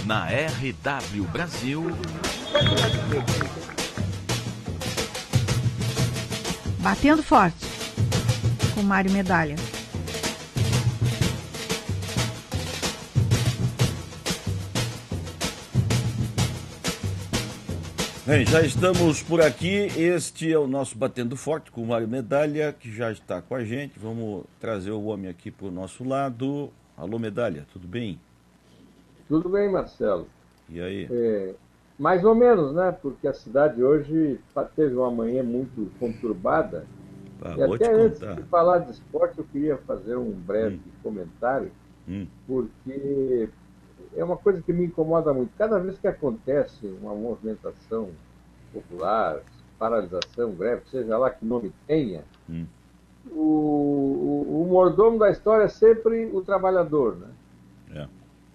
Na RW Brasil. Batendo forte, com Mário Medalha. Bem, já estamos por aqui. Este é o nosso Batendo Forte com o Mário Medalha, que já está com a gente. Vamos trazer o homem aqui para o nosso lado. Alô, Medalha, tudo bem? Tudo bem, Marcelo. E aí? Mais ou menos, né? Porque a cidade hoje teve uma manhã muito conturbada. E até antes de falar de esporte, eu queria fazer um breve comentário, porque é uma coisa que me incomoda muito. Cada vez que acontece uma movimentação popular, paralisação, greve, seja lá que nome tenha, o mordomo da história é sempre o trabalhador, né?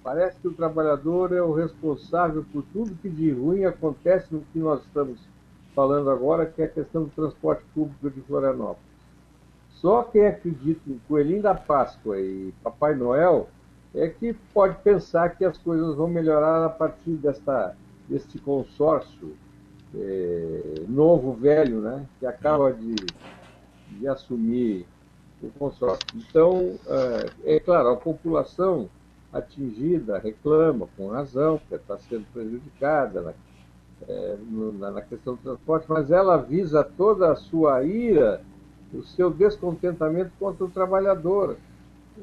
Parece que o trabalhador é o responsável por tudo que de ruim acontece no que nós estamos falando agora, que é a questão do transporte público de Florianópolis. Só quem acredita em Coelhinho da Páscoa e Papai Noel é que pode pensar que as coisas vão melhorar a partir deste consórcio novo-velho, né, que acaba de assumir o consórcio. Então, é claro, a população atingida reclama, com razão, porque está sendo prejudicada na questão do transporte, mas ela visa toda a sua ira, o seu descontentamento contra o trabalhador.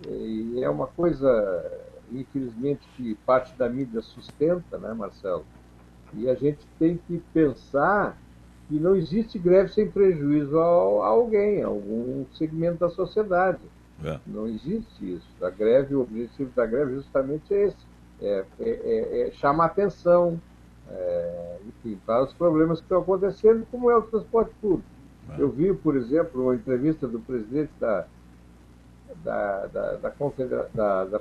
E é uma coisa, infelizmente, que parte da mídia sustenta, né, Marcelo? E a gente tem que pensar que não existe greve sem prejuízo a alguém, a algum segmento da sociedade. Não existe isso. A greve, o objetivo da greve justamente é esse, chamar atenção, enfim, para os problemas que estão acontecendo, como é o transporte público. Eu vi, por exemplo, uma entrevista do presidente da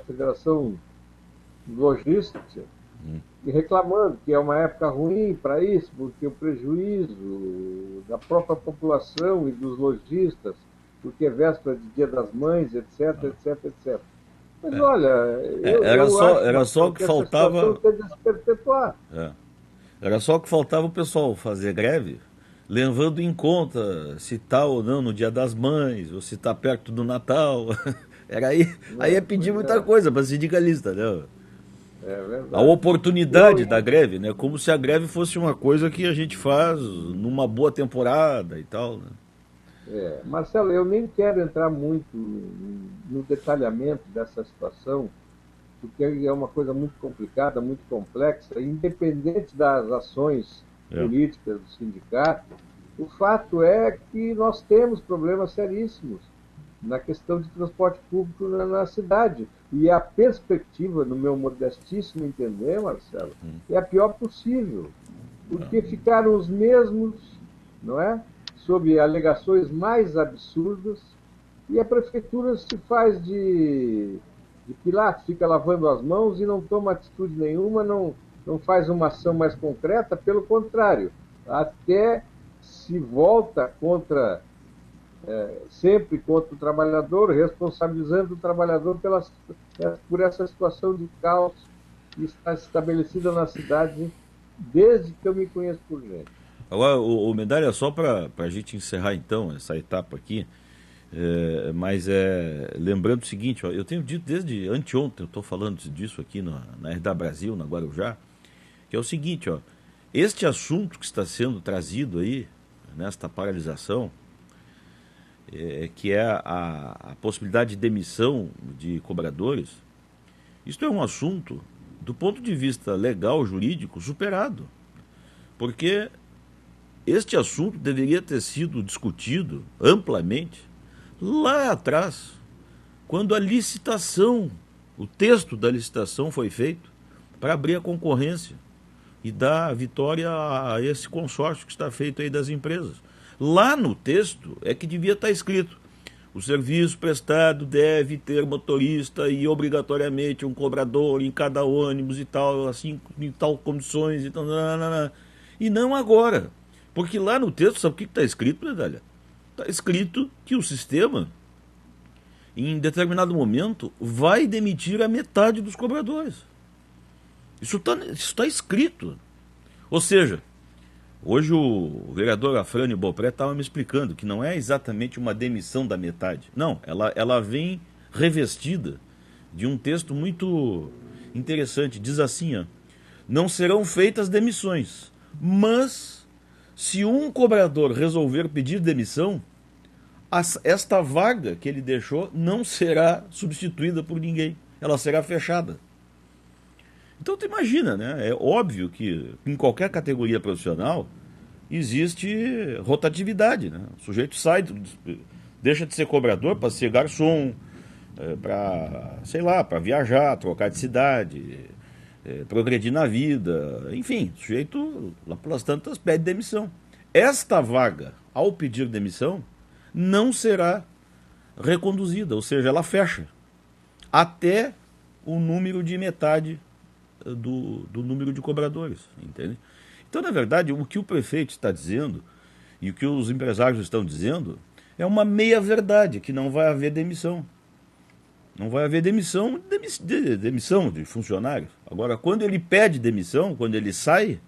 Federação Logística, reclamando que é uma época ruim para isso, porque o prejuízo da própria população e dos lojistas, porque é véspera de Dia das Mães, etc, etc, etc. Mas olha, era só o que faltava. Tem de se perpetuar. Era só o que faltava o pessoal fazer greve, levando em conta se está ou não no Dia das Mães, ou se está perto do Natal. Aí é pedir muita coisa para sindicalista, né? É verdade. A oportunidade da greve, né? Como se a greve fosse uma coisa que a gente faz numa boa temporada e tal, né? Marcelo, eu nem quero entrar muito no detalhamento dessa situação, porque é uma coisa muito complicada, muito complexa, independente das ações políticas do sindicato. O fato é que nós temos problemas seríssimos na questão de transporte público na cidade. E a perspectiva, no meu modestíssimo entender, Marcelo, é a pior possível, porque ficaram os mesmos, não é? Sob alegações mais absurdas, e a prefeitura se faz de Pilatos, fica lavando as mãos e não toma atitude nenhuma, não faz uma ação mais concreta, pelo contrário, até se volta sempre contra o trabalhador, responsabilizando o trabalhador por essa situação de caos que está estabelecida na cidade desde que eu me conheço por gente. Agora, o Medalha, só para a gente encerrar então essa etapa aqui, mas lembrando o seguinte, eu tenho dito desde anteontem, eu estou falando disso aqui na RW Brasil, na Guarujá, que é o seguinte, este assunto que está sendo trazido aí, nesta paralisação, que é a possibilidade de demissão de cobradores, isto é um assunto, do ponto de vista legal, jurídico, superado. Porque este assunto deveria ter sido discutido amplamente lá atrás, quando a licitação, o texto da licitação foi feito para abrir a concorrência e dar vitória a esse consórcio que está feito aí das empresas. Lá no texto é que devia estar escrito: o serviço prestado deve ter motorista e obrigatoriamente um cobrador em cada ônibus e tal, assim, em tal condições e tal, e não agora. Porque lá no texto, sabe o que está escrito, Medalha? Está escrito que o sistema, em determinado momento, vai demitir a metade dos cobradores. Isso está escrito. Ou seja, hoje o vereador Afrânio Bopré estava me explicando que não é exatamente uma demissão da metade. Não, ela vem revestida de um texto muito interessante. Diz assim, ó, não serão feitas demissões, mas se um cobrador resolver pedir demissão, esta vaga que ele deixou não será substituída por ninguém. Ela será fechada. Então tu imagina, né? É óbvio que em qualquer categoria profissional existe rotatividade, né? O sujeito sai, deixa de ser cobrador para ser garçom, para, sei lá, para viajar, trocar de cidade, progredir na vida, enfim, o sujeito lá pelas tantas pede demissão. Esta vaga, ao pedir demissão, não será reconduzida, ou seja, ela fecha até o número de metade do número de cobradores, entende? Então, na verdade, o que o prefeito está dizendo e o que os empresários estão dizendo é uma meia-verdade, que não vai haver demissão. Não vai haver demissão de funcionários. Agora, quando ele pede demissão, quando ele sai,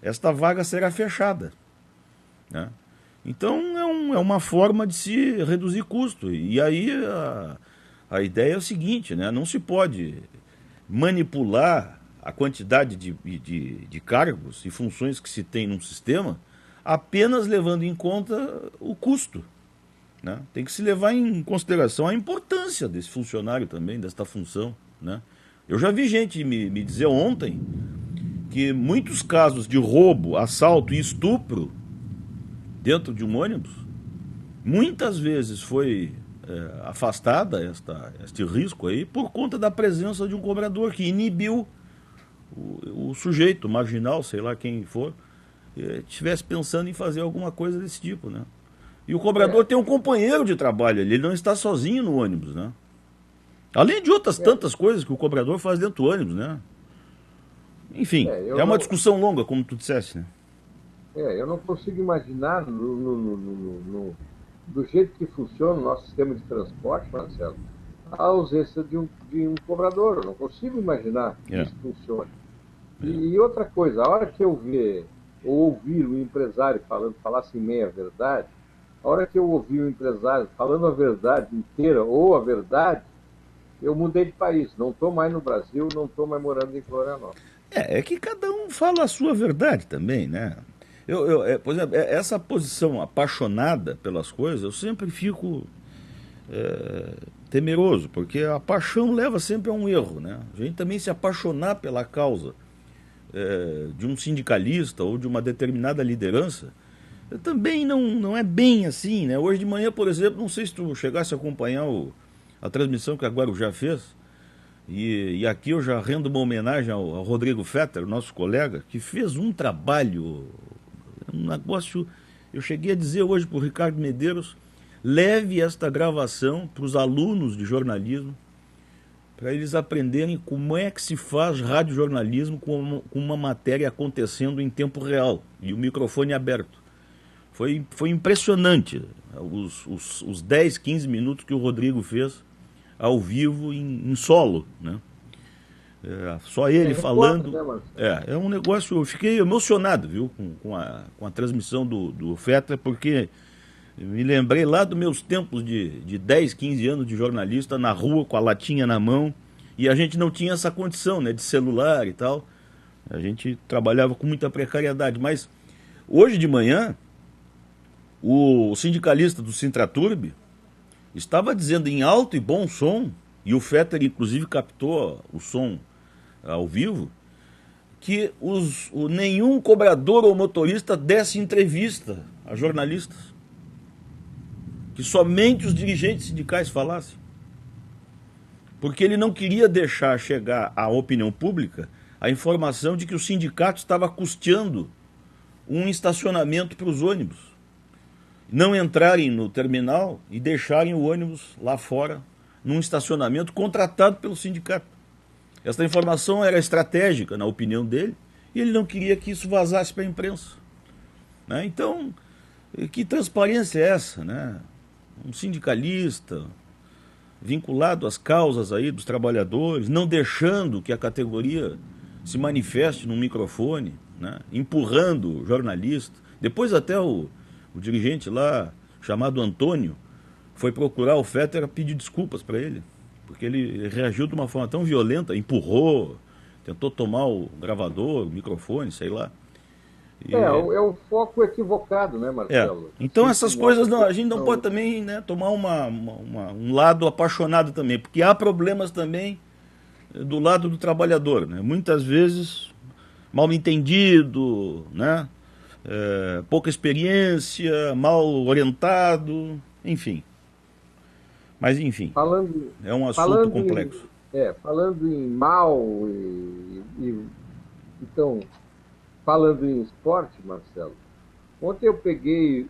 esta vaga será fechada, né? Então, é uma forma de se reduzir custo. E aí a ideia é o seguinte, né? Não se pode manipular a quantidade de cargos e funções que se tem num sistema apenas levando em conta o custo, né? Tem que se levar em consideração a importância desse funcionário também, desta função, né? Eu já vi gente me dizer ontem que muitos casos de roubo, assalto e estupro dentro de um ônibus, muitas vezes foi afastada este risco aí por conta da presença de um cobrador que inibiu o sujeito marginal, sei lá quem for, estivesse pensando em fazer alguma coisa desse tipo, né? E o cobrador tem um companheiro de trabalho ali, ele não está sozinho no ônibus, né? Além de outras tantas coisas que o cobrador faz dentro do ônibus, né? Enfim, é uma discussão longa, como tu disseste, né? Eu não consigo imaginar do jeito que funciona o nosso sistema de transporte, Marcelo, a ausência de um cobrador. Eu não consigo imaginar que isso funcione. E outra coisa, a hora que eu ver ou ouvir o empresário falar assim meia-verdade, a hora que eu ouvir o empresário falando a verdade inteira ou a verdade, eu mudei de país. Não estou mais no Brasil, não estou mais morando em Florianópolis. É que cada um fala a sua verdade também, né? Por exemplo, essa posição apaixonada pelas coisas, eu sempre fico temeroso, porque a paixão leva sempre a um erro, né? A gente também se apaixonar pela causa de um sindicalista ou de uma determinada liderança, também não é bem assim, né? Hoje de manhã, por exemplo, não sei se tu chegasse a acompanhar a transmissão que a Guarujá fez, e aqui eu já rendo uma homenagem ao Rodrigo Fetter, nosso colega, que fez um trabalho, um negócio. Eu cheguei a dizer hoje para o Ricardo Medeiros, leve esta gravação para os alunos de jornalismo, para eles aprenderem como é que se faz radiojornalismo com uma matéria acontecendo em tempo real e o microfone aberto. Foi impressionante os 10, 15 minutos que o Rodrigo fez ao vivo em solo, né? Só ele falando. É um negócio. Eu fiquei emocionado, viu, com a transmissão do Fetter, porque me lembrei lá dos meus tempos de 10, 15 anos de jornalista na rua com a latinha na mão, e a gente não tinha essa condição, né, de celular e tal. A gente trabalhava com muita precariedade. Mas hoje de manhã, o sindicalista do Sintraturb estava dizendo em alto e bom som, e o Fetter inclusive captou o som ao vivo, que nenhum cobrador ou motorista desse entrevista a jornalistas. Que somente os dirigentes sindicais falassem. Porque ele não queria deixar chegar à opinião pública a informação de que o sindicato estava custeando um estacionamento para os ônibus. Não entrarem no terminal e deixarem o ônibus lá fora, num estacionamento contratado pelo sindicato. Essa informação era estratégica, na opinião dele, e ele não queria que isso vazasse para a imprensa, né? Então, que transparência é essa, né? Um sindicalista vinculado às causas aí dos trabalhadores, não deixando que a categoria se manifeste no microfone, né, empurrando o jornalista. Depois até o dirigente lá, chamado Antônio, foi procurar o Fetter a pedir desculpas para ele, porque ele reagiu de uma forma tão violenta, empurrou, tentou tomar o gravador, o microfone, sei lá. É o foco equivocado, né, Marcelo? Então essas coisas a gente não pode também, né, tomar um lado apaixonado também, porque há problemas também do lado do trabalhador, né? Muitas vezes mal entendido, né? Pouca experiência, mal orientado, enfim. Mas enfim, é um assunto complexo. Falando em mal então, falando em esporte, Marcelo, ontem eu peguei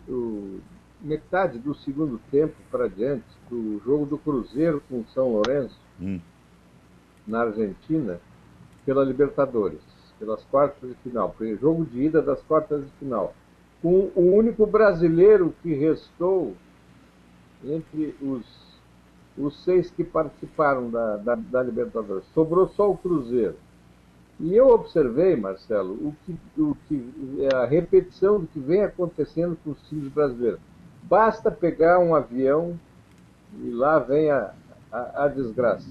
metade do segundo tempo para diante do jogo do Cruzeiro com o São Lourenço, na Argentina, pela Libertadores, pelas quartas de final, foi jogo de ida das quartas de final, com o único brasileiro que restou entre os 6 que participaram da Libertadores. Sobrou só o Cruzeiro. E eu observei, Marcelo, a repetição do que vem acontecendo com os times brasileiros. Basta pegar um avião e lá vem a desgraça.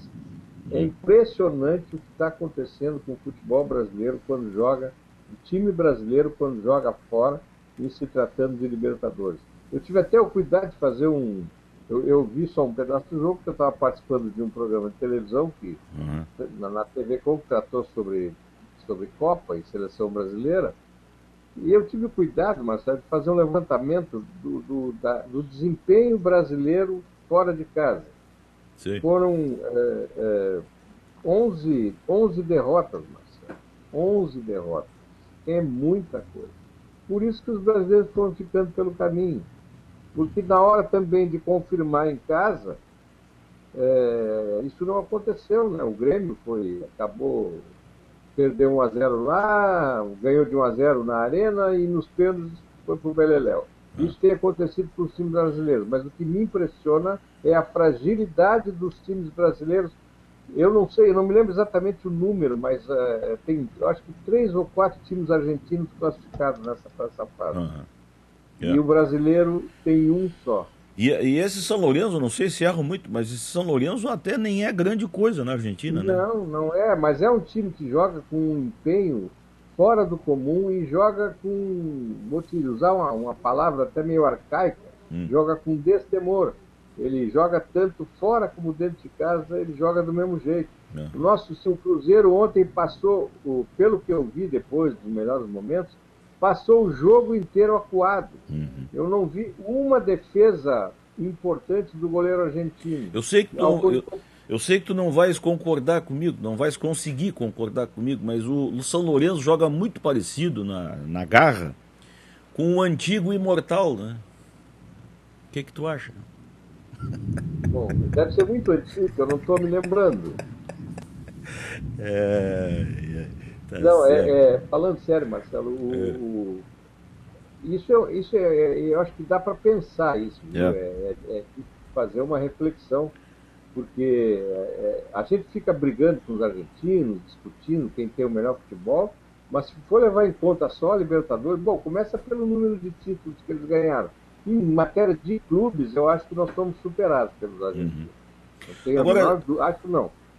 É impressionante o que está acontecendo com o futebol brasileiro quando joga, o time brasileiro quando joga fora, e se tratando de Libertadores. Eu tive até o cuidado de fazer eu vi só um pedaço do jogo, porque eu estava participando de um programa de televisão que na TV Com que tratou sobre Copa e Seleção Brasileira, e eu tive o cuidado, Marcelo, de fazer um levantamento do desempenho brasileiro fora de casa. Sim. Foram 11 derrotas, Marcelo. 11 derrotas. É muita coisa. Por isso que os brasileiros foram ficando pelo caminho. Porque na hora também de confirmar em casa, isso não aconteceu, né? O Grêmio acabou, perdeu 1-0 lá, ganhou de 1-0 na Arena e nos pênaltis foi pro Beleléu. Isso tem acontecido com os times brasileiros, mas o que me impressiona é a fragilidade dos times brasileiros. Eu não sei, eu não me lembro exatamente o número, mas tem, eu acho que 3 ou 4 times argentinos classificados nessa fase. E o brasileiro tem um só. E esse São Lourenço, não sei se erro muito, mas esse São Lourenço até nem é grande coisa na Argentina, né? Não é, mas é um time que joga com um empenho fora do comum e joga com, vou te usar uma palavra até meio arcaica, joga com destemor. Ele joga tanto fora como dentro de casa, ele joga do mesmo jeito. O Cruzeiro ontem passou, pelo que eu vi depois dos melhores momentos, passou o jogo inteiro acuado. Eu não vi uma defesa importante do goleiro argentino. Eu sei que tu não vais concordar comigo, não vais conseguir concordar comigo, mas o São Lourenço joga muito parecido na garra com o antigo Imortal, né? O que tu acha? Bom, deve ser muito antigo, eu não estou me lembrando. Falando sério, Marcelo, eu acho que dá para pensar isso, fazer uma reflexão, porque a gente fica brigando com os argentinos, discutindo quem tem o melhor futebol, mas se for levar em conta só a Libertadores, bom, começa pelo número de títulos que eles ganharam. Em matéria de clubes, eu acho que nós somos superados pelos argentinos.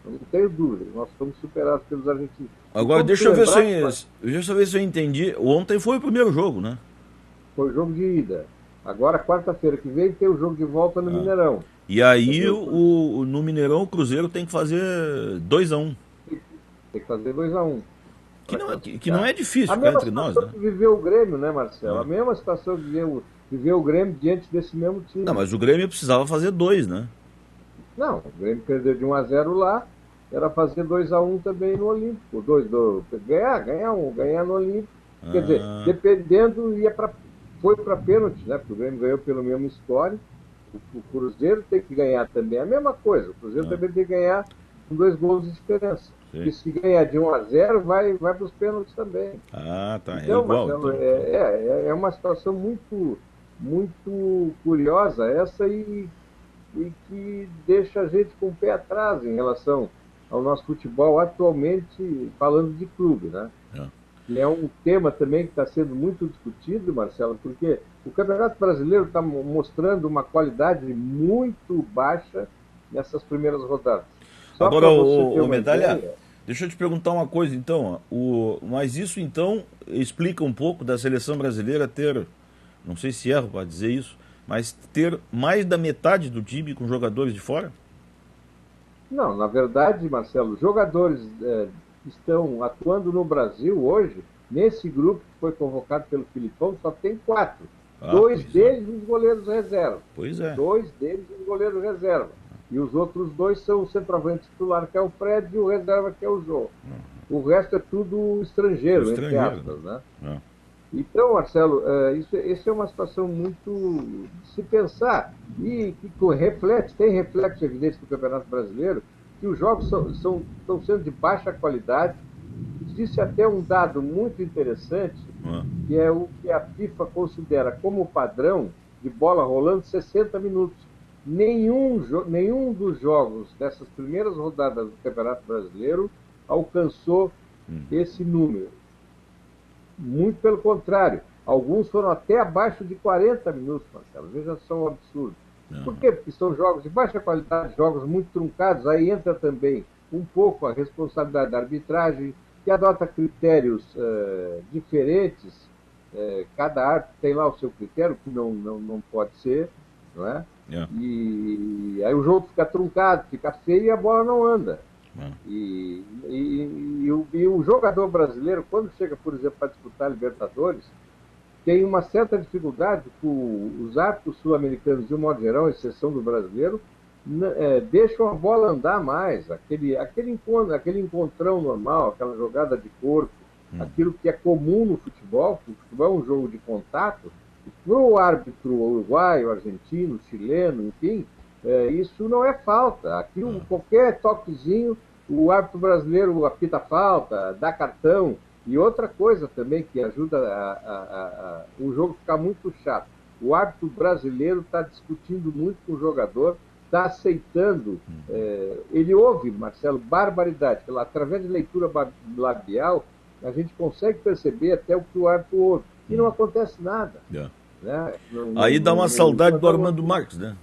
Não tenho dúvida, nós somos superados pelos argentinos. Agora, deixa eu ver se eu entendi. Ontem foi o primeiro jogo, né? Foi o jogo de ida. Agora, quarta-feira que vem, tem o jogo de volta no Mineirão. E aí, no Mineirão, o Cruzeiro tem que fazer 2-1. Tem que fazer 2-1. Que não é difícil ficar entre nós, né? A mesma situação que viveu o Grêmio, né, Marcelo? A mesma situação que viveu o Grêmio diante desse mesmo time. Não, mas o Grêmio precisava fazer 2, né? Não, o Grêmio perdeu de 1-0 lá, era fazer 2-1 também no Olímpico. Ganhar no Olímpico. Quer dizer, dependendo, foi para pênalti, né? Porque o Grêmio ganhou pelo mesmo histórico. O Cruzeiro tem que ganhar também a mesma coisa. O Cruzeiro também tem que ganhar com 2 gols de diferença. E se ganhar de 1-0, vai para os pênaltis também. Tá. Então, é igual. Marcelo, é uma situação muito, muito curiosa essa e que deixa a gente com o pé atrás em relação ao nosso futebol atualmente, falando de clube, né? E é um tema também que está sendo muito discutido, Marcelo, porque o Campeonato Brasileiro está mostrando uma qualidade muito baixa nessas primeiras rodadas. Só Agora, para você ter o uma Medalha, ideia, deixa eu te perguntar uma coisa, então. Mas isso, então, explica um pouco da seleção brasileira ter, não sei se erro para dizer isso, mas ter mais da metade do time com jogadores de fora? não, na verdade, Marcelo, jogadores estão atuando no Brasil hoje, nesse grupo que foi convocado pelo Filipão, só tem 4. Dois deles os goleiros reserva. Pois é. 2 deles os goleiros reserva. E os outros 2 são o centroavante titular, que é o Fred, e o reserva, que é o Jô. O resto é tudo estrangeiro, entre aspas, né? Então, Marcelo, isso é uma situação muito de se pensar e que tem reflexo evidente do Campeonato Brasileiro, que os jogos estão sendo de baixa qualidade. Existe até um dado muito interessante, que é o que a FIFA considera como padrão de bola rolando 60 minutos. Nenhum dos jogos dessas primeiras rodadas do Campeonato Brasileiro alcançou esse número. Muito pelo contrário, alguns foram até abaixo de 40 minutos, Marcelo. Veja só um absurdo. Por quê? Porque são jogos de baixa qualidade, jogos muito truncados. Aí entra também um pouco a responsabilidade da arbitragem, que adota critérios diferentes. Cada árbitro tem lá o seu critério, que não pode ser, não é? E aí o jogo fica truncado, fica feio e a bola não anda. E o jogador brasileiro, quando chega, por exemplo, para disputar Libertadores, tem uma certa dificuldade, os árbitros sul-americanos, de um modo geral, exceção do brasileiro, deixam a bola andar mais. Aquele encontrão normal, aquela jogada de corpo, aquilo que é comum no futebol, que o futebol é um jogo de contato, para o árbitro uruguaio, argentino, chileno, enfim, isso não é falta. Aqui, qualquer toquezinho, o árbitro brasileiro apita falta, dá cartão. E outra coisa também que ajuda o jogo ficar muito chato. O árbitro brasileiro está discutindo muito com o jogador, está aceitando. Ele ouve, Marcelo, barbaridade. Através de leitura labial, a gente consegue perceber até o que o árbitro ouve. E não acontece nada. Né? Aí dá uma saudade do Armando Marques, né?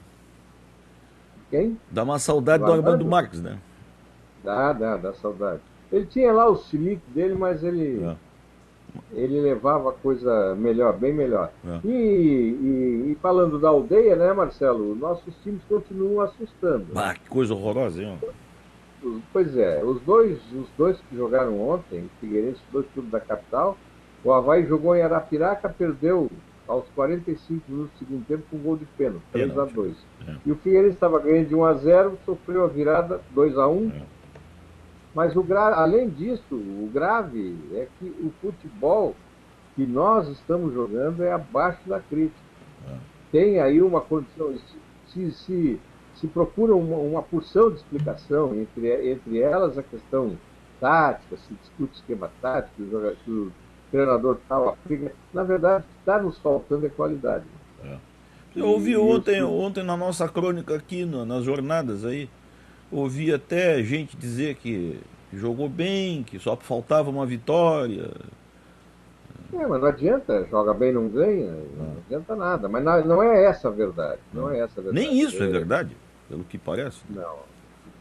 Quem? Dá uma saudade do Armando Marques, né? Dá saudade. Ele tinha lá os chiliques dele, mas ele levava a coisa melhor, bem melhor. E falando da aldeia, né, Marcelo? Nossos times continuam assustando. Que coisa horrorosa, hein? Pois é, os dois que jogaram ontem, Figueirense, os dois clubes da capital, o Avaí jogou em Arapiraca, perdeu aos 45 minutos do segundo tempo com um gol de pênalti, 3-2. E o Figueirense estava ganhando de 1-0, sofreu a virada 2-1. Mas além disso, o grave é que o futebol que nós estamos jogando é abaixo da crítica. Tem aí uma condição, se procura uma porção de explicação, entre elas a questão tática, se discute esquema tático, que o treinador tal aplica. Na verdade, está nos faltando qualidade. Eu ouvi ontem na nossa crônica aqui, nas jornadas aí, ouvi até gente dizer que jogou bem, que só faltava uma vitória. Mas não adianta, joga bem não ganha, não adianta nada. Mas não é essa a verdade. Não é essa a verdade. Nem isso é verdade, pelo que parece. Não.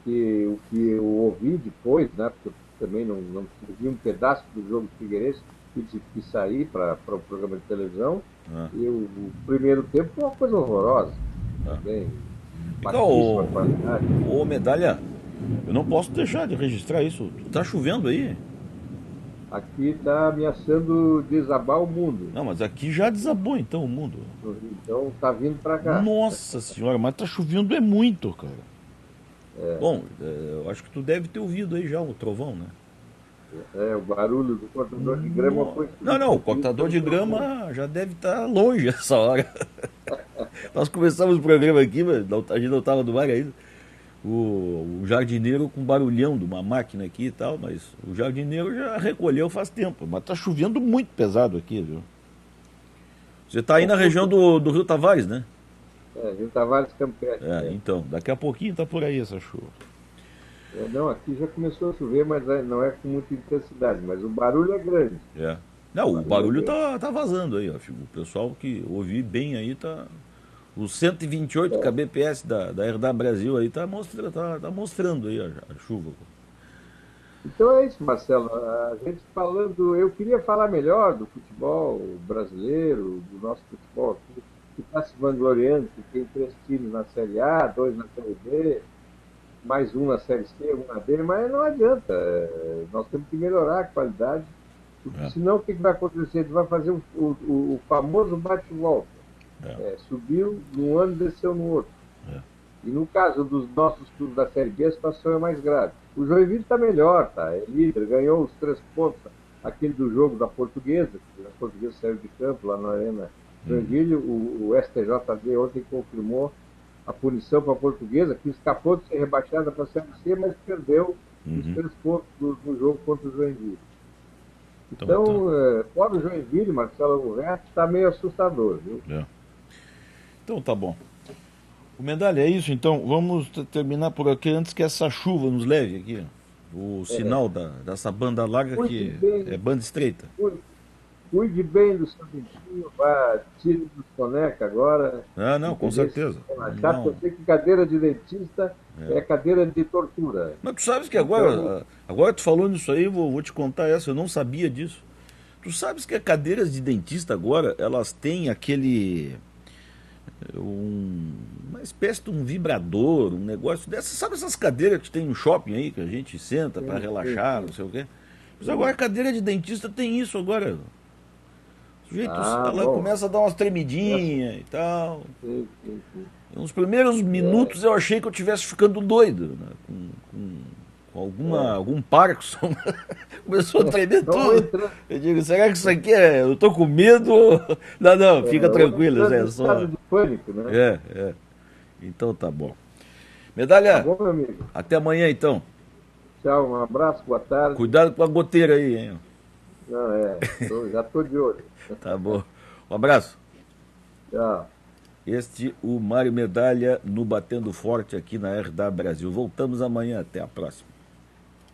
O que eu ouvi depois, né, porque eu também não vi um pedaço do jogo do Figueirense que sair para o programa de televisão, e o primeiro tempo foi uma coisa horrorosa. Bem, ô Medalha, eu não posso deixar de registrar isso. Tá chovendo aí? Aqui está ameaçando desabar o mundo. Não, mas aqui já desabou então o mundo. Então tá vindo para cá. Nossa senhora, mas tá chovendo muito, cara. Bom, eu acho que tu deve ter ouvido aí já o trovão, né? O barulho do cortador de grama foi... Não, o cortador de grama já deve estar longe essa hora. Nós começamos o programa aqui, mas a gente não estava no ar ainda. O jardineiro com barulhão de uma máquina aqui e tal, mas o jardineiro já recolheu faz tempo. Mas está chovendo muito pesado aqui, viu? Você está aí na região do Rio Tavares, né? Rio Tavares Campeche. Então, daqui a pouquinho está por aí essa chuva. Não, aqui já começou a chover, mas não é com muita intensidade, mas o barulho é grande. É. Não, o barulho tá vazando aí, ó. O pessoal que ouvi bem aí tá. Os 128 kbps da RW Brasil aí tá mostrando aí a chuva. Então é isso, Marcelo. A gente falando, eu queria falar melhor do futebol brasileiro, do nosso futebol aqui, que está se vangloriando, que tem 3 times na Série A, 2 na Série B, mais um na Série C, um na D, mas não adianta. Nós temos que melhorar a qualidade, porque senão o que vai acontecer? A gente vai fazer o famoso bate-volta. Subiu num ano, desceu no outro. E no caso dos nossos clubes da Série B, a situação é mais grave. O Joinville está melhor, tá? É líder, ganhou os 3 pontos, aquele do jogo da Portuguesa, que a Portuguesa saiu de campo lá na Arena Joinville. O STJD ontem confirmou a punição para a Portuguesa, que escapou de ser rebaixada para a Série C, mas perdeu os 3 pontos no jogo contra o Joinville. Então, fora o Joinville, Marcelo, o resto está meio assustador, viu? Então tá bom. O Medalha, é isso então. Vamos terminar por aqui antes que essa chuva nos leve aqui. O sinal dessa banda larga que é banda estreita. Cuide bem do seu dentinho, tire do soneca agora. Ah, não, com certeza. Eu sei que cadeira de dentista é cadeira de tortura. Mas tu sabes que agora tu falou nisso aí, vou te contar essa, eu não sabia disso. Tu sabes que as cadeiras de dentista agora, elas têm uma espécie de um vibrador, um negócio dessas. Sabe essas cadeiras que tem no shopping aí, que a gente senta para relaxar, não sei o quê? Mas agora a cadeira de dentista tem isso agora. O sujeito ela começa a dar umas tremidinhas e tal. Nos primeiros minutos eu achei que eu estivesse ficando doido, né? Com algum Parkinson. Começou a tremer tudo. Eu digo, será que isso aqui eu tô com medo? Não, fica tranquilo. É só estado de pânico, né? Então tá bom. Medalha, Tá bom, meu amigo. até amanhã então. Tchau, um abraço, boa tarde. Cuidado com a goteira aí, hein? Não, já tô de olho. Tá bom. Um abraço. Tchau. O Mário Medalha no Batendo Forte aqui na RW Brasil. Voltamos amanhã. Até a próxima.